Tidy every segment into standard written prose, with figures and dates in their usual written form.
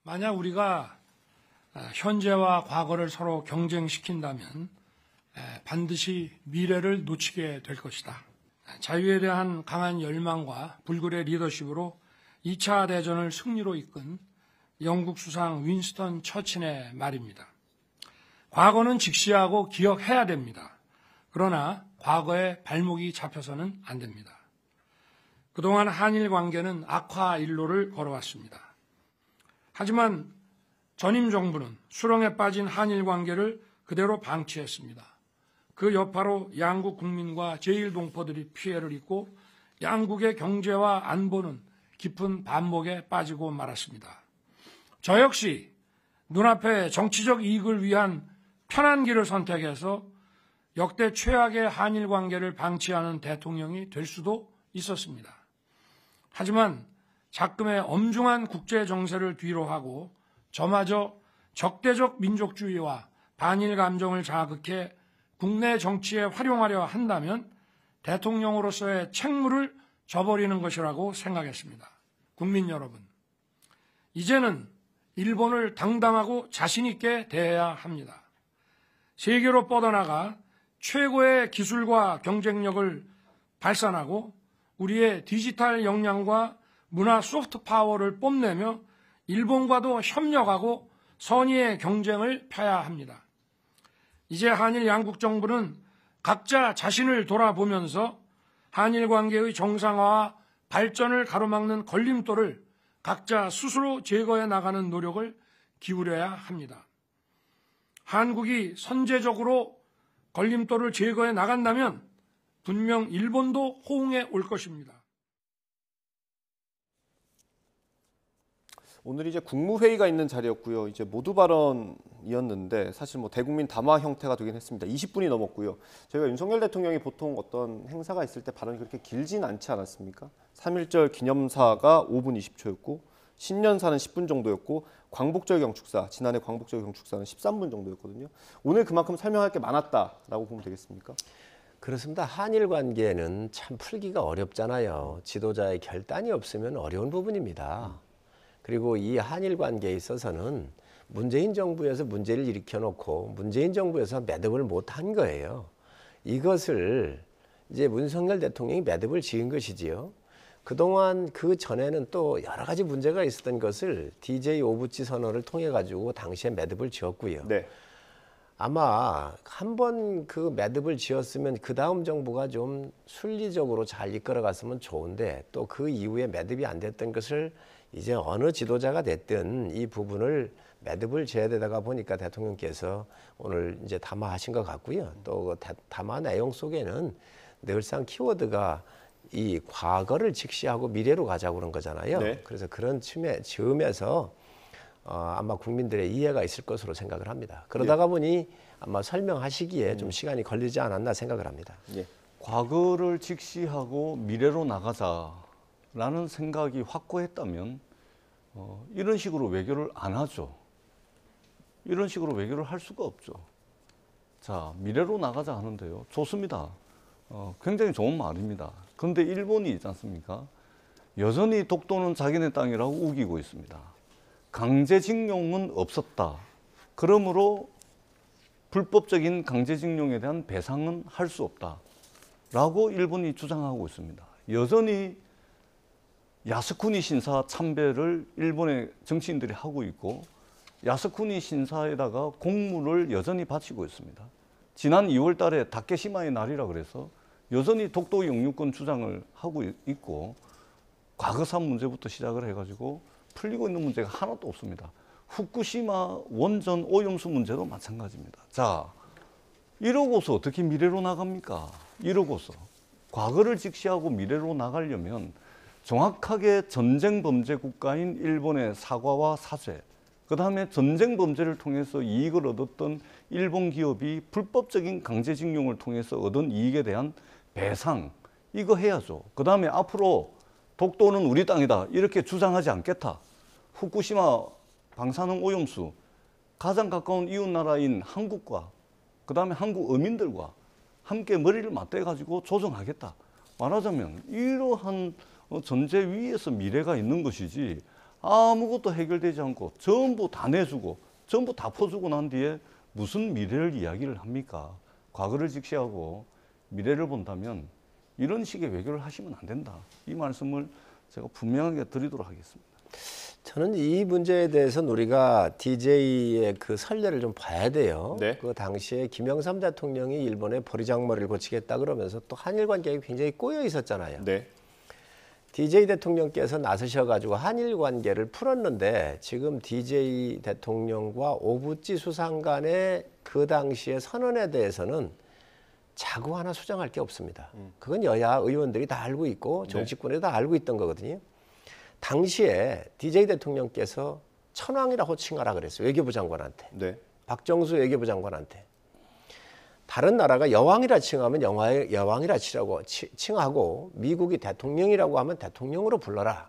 만약 우리가 현재와 과거를 서로 경쟁시킨다면 반드시 미래를 놓치게 될 것이다. 자유에 대한 강한 열망과 불굴의 리더십으로 2차 대전을 승리로 이끈 영국 수상 윈스턴 처칠의 말입니다. 과거는 직시하고 기억해야 됩니다. 그러나 과거에 발목이 잡혀서는 안 됩니다. 그동안 한일 관계는 악화 일로를 걸어왔습니다. 하지만 전임 정부는 수렁에 빠진 한일 관계를 그대로 방치했습니다. 그 여파로 양국 국민과 제1동포들이 피해를 입고 양국의 경제와 안보는 깊은 반목에 빠지고 말았습니다. 저 역시 눈앞에 정치적 이익을 위한 편한 길을 선택해서 역대 최악의 한일 관계를 방치하는 대통령이 될 수도 있었습니다. 하지만 작금의 엄중한 국제 정세를 뒤로하고 저마저 적대적 민족주의와 반일 감정을 자극해 국내 정치에 활용하려 한다면 대통령으로서의 책무를 저버리는 것이라고 생각했습니다. 국민 여러분, 이제는 일본을 당당하고 자신 있게 대해야 합니다. 세계로 뻗어나가 최고의 기술과 경쟁력을 발산하고 우리의 디지털 역량과 문화 소프트 파워를 뽐내며 일본과도 협력하고 선의의 경쟁을 펴야 합니다. 이제 한일 양국 정부는 각자 자신을 돌아보면서 한일 관계의 정상화와 발전을 가로막는 걸림돌을 각자 스스로 제거해 나가는 노력을 기울여야 합니다. 한국이 선제적으로 걸림돌을 제거해 나간다면 분명 일본도 호응해 올 것입니다. 오늘 이제 국무회의가 있는 자리였고요. 이제 모두 발언이었는데 사실 뭐 대국민 담화 형태가 되긴 했습니다. 20분이 넘었고요. 저희가 윤석열 대통령이 보통 어떤 행사가 있을 때 발언이 그렇게 길진 않지 않았습니까? 3.1절 기념사가 5분 20초였고 신년사는 10분 정도였고 광복절 경축사, 지난해 광복절 경축사는 13분 정도였거든요. 오늘 그만큼 설명할 게 많았다라고 보면 되겠습니까? 그렇습니다. 한일 관계는 참 풀기가 어렵잖아요. 지도자의 결단이 없으면 어려운 부분입니다. 그리고 이 한일 관계에 있어서는 문재인 정부에서 문제를 일으켜놓고 문재인 정부에서 매듭을 못한 거예요. 이것을 이제 윤석열 대통령이 매듭을 지은 것이지요. 그동안 그 전에는 또 여러 가지 문제가 있었던 것을 DJ 오부치 선언을 통해 가지고 당시에 매듭을 지었고요. 네. 아마 한번 그 매듭을 지었으면 그 다음 정부가 좀 순리적으로 잘 이끌어갔으면 좋은데 또 그 이후에 매듭이 안 됐던 것을 이제 어느 지도자가 됐든 이 부분을 매듭을 지어야 되다가 보니까 대통령께서 오늘 이제 담화하신 것 같고요. 또 그 담화 내용 속에는 늘상 키워드가 이 과거를 직시하고 미래로 가자고 그런 거잖아요. 네. 그래서 그런 즈음에서 아마 국민들의 이해가 있을 것으로 생각을 합니다. 그러다가 보니 아마 설명하시기에 좀 시간이 걸리지 않았나 생각을 합니다. 예. 과거를 직시하고 미래로 나가자라는 생각이 확고했다면 이런 식으로 외교를 안 하죠. 이런 식으로 외교를 할 수가 없죠. 자, 미래로 나가자 하는데요. 좋습니다. 굉장히 좋은 말입니다. 그런데 일본이 있지 않습니까? 여전히 독도는 자기네 땅이라고 우기고 있습니다. 강제징용은 없었다. 그러므로 불법적인 강제징용에 대한 배상은 할 수 없다. 라고 일본이 주장하고 있습니다. 여전히 야스쿠니 신사 참배를 일본의 정치인들이 하고 있고 야스쿠니 신사에다가 공물을 여전히 바치고 있습니다. 지난 2월 달에 다케시마의 날이라 그래서 여전히 독도 영유권 주장을 하고 있고 과거사 문제부터 시작을 해가지고 풀리고 있는 문제가 하나도 없습니다. 후쿠시마 원전 오염수 문제도 마찬가지입니다. 자, 이러고서 어떻게 미래로 나갑니까? 이러고서 과거를 직시하고 미래로 나가려면 정확하게 전쟁 범죄 국가인 일본의 사과와 사죄, 그 다음에 전쟁 범죄를 통해서 이익을 얻었던 일본 기업이 불법적인 강제징용을 통해서 얻은 이익에 대한 배상, 이거 해야죠. 그 다음에 앞으로 독도는 우리 땅이다 이렇게 주장하지 않겠다. 후쿠시마 방사능 오염수 가장 가까운 이웃 나라인 한국과 그 다음에 한국 어민들과 함께 머리를 맞대 가지고 조정하겠다. 말하자면 이러한 전제 위에서 미래가 있는 것이지 아무것도 해결되지 않고 전부 다 내주고 전부 다 퍼주고 난 뒤에 무슨 미래를 이야기를 합니까? 과거를 직시하고 미래를 본다면 이런 식의 외교를 하시면 안 된다. 이 말씀을 제가 분명하게 드리도록 하겠습니다. 저는 이 문제에 대해서는 우리가 DJ의 그 선례를 좀 봐야 돼요. 네. 그 당시에 김영삼 대통령이 일본에 보리장머리를 고치겠다 그러면서 또 한일 관계가 굉장히 꼬여 있었잖아요. 네. DJ 대통령께서 나서셔가지고 한일 관계를 풀었는데 지금 DJ 대통령과 오부치 수상 간의 그 당시의 선언에 대해서는 자구 하나 수정할 게 없습니다. 그건 여야 의원들이 다 알고 있고 정치권에 다 알고 있던 거거든요. 당시에 DJ 대통령께서 천황이라 호칭하라 그랬어요. 외교부 장관한테. 네. 박정수 외교부 장관한테. 다른 나라가 여왕이라 칭하면 여왕이라 칭하고 미국이 대통령이라고 하면 대통령으로 불러라.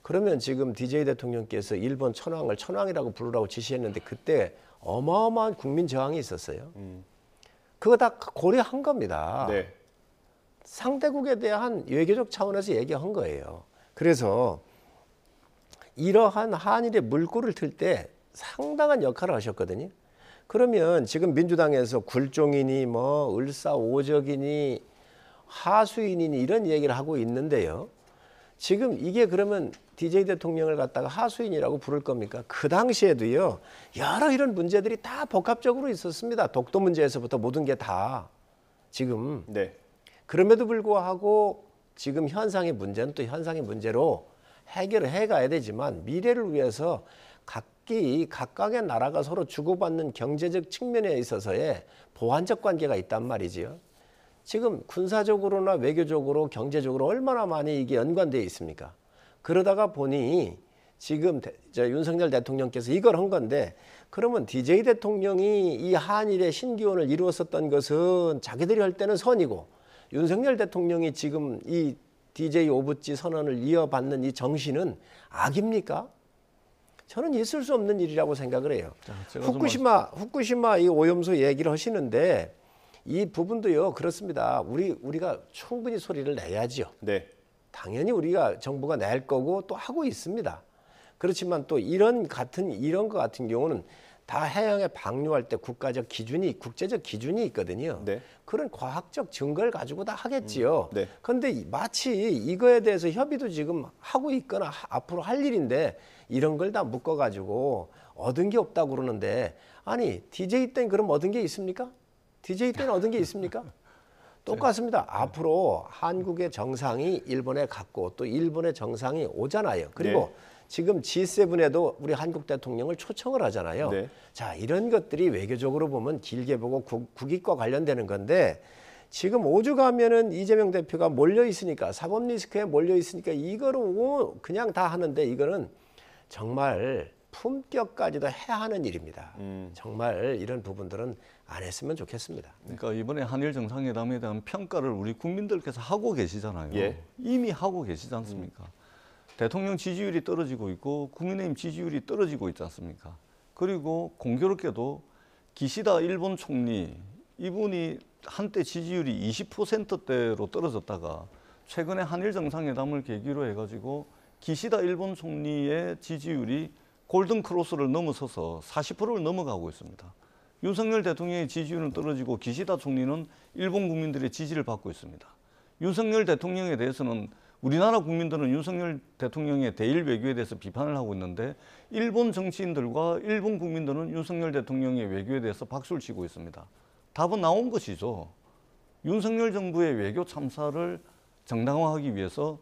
그러면 지금 DJ 대통령께서 일본 천황을 천황이라고 부르라고 지시했는데 그때 어마어마한 국민 저항이 있었어요. 그거 다 고려한 겁니다. 네. 상대국에 대한 외교적 차원에서 얘기한 거예요. 그래서 이러한 한일의 물꼬를 틀 때 상당한 역할을 하셨거든요. 그러면 지금 민주당에서 굴종이니 뭐 을사오적이니 하수인이니 이런 얘기를 하고 있는데요. 지금 이게 그러면 DJ 대통령을 갖다가 하수인이라고 부를 겁니까? 그 당시에도요. 여러 이런 문제들이 다 복합적으로 있었습니다. 독도 문제에서부터 모든 게 다 지금. 네. 그럼에도 불구하고 지금 현상의 문제는 또 현상의 문제로 해결을 해가야 되지만 미래를 위해서 각각의 나라가 서로 주고받는 경제적 측면에 있어서의 보완적 관계가 있단 말이지요. 지금 군사적으로나 외교적으로 경제적으로 얼마나 많이 이게 연관되어 있습니까? 그러다가 보니 지금 윤석열 대통령께서 이걸 한 건데 그러면 DJ 대통령이 이 한일의 신기원을 이루었었던 것은 자기들이 할 때는 선이고 윤석열 대통령이 지금 이 DJ 오부치 선언을 이어받는 이 정신은 악입니까? 저는 있을 수 없는 일이라고 생각을 해요. 후쿠시마 이 오염수 얘기를 하시는데 이 부분도요 그렇습니다. 우리가 충분히 소리를 내야지요. 네. 당연히 우리가 정부가 낼 거고 또 하고 있습니다. 그렇지만 또 이런 것 같은 경우는 다 해양에 방류할 때 국제적 기준이 있거든요. 네. 그런 과학적 증거를 가지고 다 하겠지요. 네. 그런데 마치 이거에 대해서 협의도 지금 하고 있거나 앞으로 할 일인데 이런 걸 다 묶어가지고 얻은 게 없다고 그러는데 아니 DJ 때는 그럼 얻은 게 있습니까? DJ 때는 얻은 게 있습니까? 똑같습니다. 앞으로 한국의 정상이 일본에 갔고 또 일본의 정상이 오잖아요. 그리고 네. 지금 G7에도 우리 한국 대통령을 초청을 하잖아요. 네. 자, 이런 것들이 외교적으로 보면 길게 보고 국익과 관련되는 건데 지금 오죽하면은 이재명 대표가 몰려 있으니까 사법 리스크에 몰려 있으니까 이거를 그냥 다 하는데 이거는 정말 품격까지도 해야 하는 일입니다. 정말 이런 부분들은 안 했으면 좋겠습니다. 그러니까 이번에 한일 정상회담에 대한 평가를 우리 국민들께서 하고 계시잖아요. 예. 이미 하고 계시지 않습니까? 대통령 지지율이 떨어지고 있고 국민의힘 지지율이 떨어지고 있지 않습니까? 그리고 공교롭게도 기시다 일본 총리 이분이 한때 지지율이 20%대로 떨어졌다가 최근에 한일 정상회담을 계기로 해가지고 기시다 일본 총리의 지지율이 골든 크로스를 넘어서서 40%를 넘어가고 있습니다. 윤석열 대통령의 지지율은 떨어지고 기시다 총리는 일본 국민들의 지지를 받고 있습니다. 윤석열 대통령에 대해서는 우리나라 국민들은 윤석열 대통령의 대일 외교에 대해서 비판을 하고 있는데 일본 정치인들과 일본 국민들은 윤석열 대통령의 외교에 대해서 박수를 치고 있습니다. 답은 나온 것이죠. 윤석열 정부의 외교 참사를 정당화하기 위해서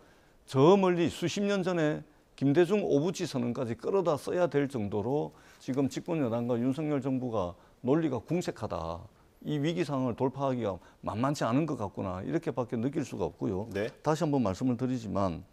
저 멀리 수십 년 전에 김대중 오부치 선언까지 끌어다 써야 될 정도로 지금 집권 여당과 윤석열 정부가 논리가 궁색하다. 이 위기 상황을 돌파하기가 만만치 않은 것 같구나 이렇게밖에 느낄 수가 없고요. 네. 다시 한번 말씀을 드리지만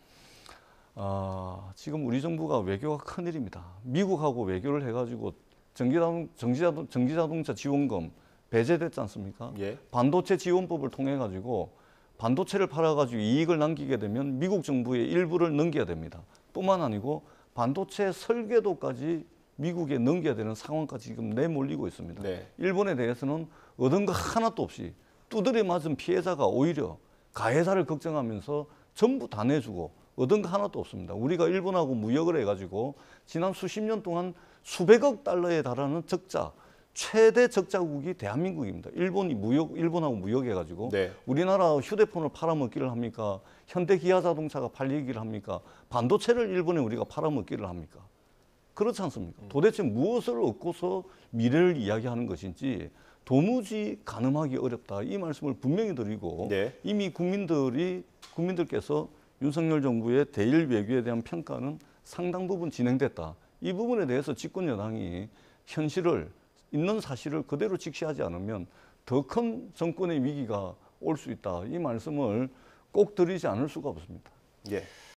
지금 우리 정부가 외교가 큰일입니다. 미국하고 외교를 해가지고 전기자동차 지원금 배제됐지 않습니까? 예. 반도체 지원법을 통해 가지고 반도체를 팔아가지고 이익을 남기게 되면 미국 정부의 일부를 넘겨야 됩니다. 뿐만 아니고 반도체 설계도까지 미국에 넘겨야 되는 상황까지 지금 내몰리고 있습니다. 네. 일본에 대해서는 얻은 거 하나도 없이 두드려 맞은 피해자가 오히려 가해자를 걱정하면서 전부 다 내주고 얻은 거 하나도 없습니다. 우리가 일본하고 무역을 해가지고 지난 수십 년 동안 수백억 달러에 달하는 적자, 최대 적자국이 대한민국입니다. 일본하고 무역해가지고 네. 우리나라 휴대폰을 팔아먹기를 합니까? 현대기아자동차가 팔리기를 합니까? 반도체를 일본에 우리가 팔아먹기를 합니까? 그렇지 않습니까? 도대체 무엇을 얻고서 미래를 이야기하는 것인지 도무지 가늠하기 어렵다. 이 말씀을 분명히 드리고 네. 이미 국민들께서 윤석열 정부의 대일 외교에 대한 평가는 상당 부분 진행됐다. 이 부분에 대해서 집권 여당이 현실을 있는 사실을 그대로 직시하지 않으면 더 큰 정권의 위기가 올 수 있다. 이 말씀을 꼭 드리지 않을 수가 없습니다. 예.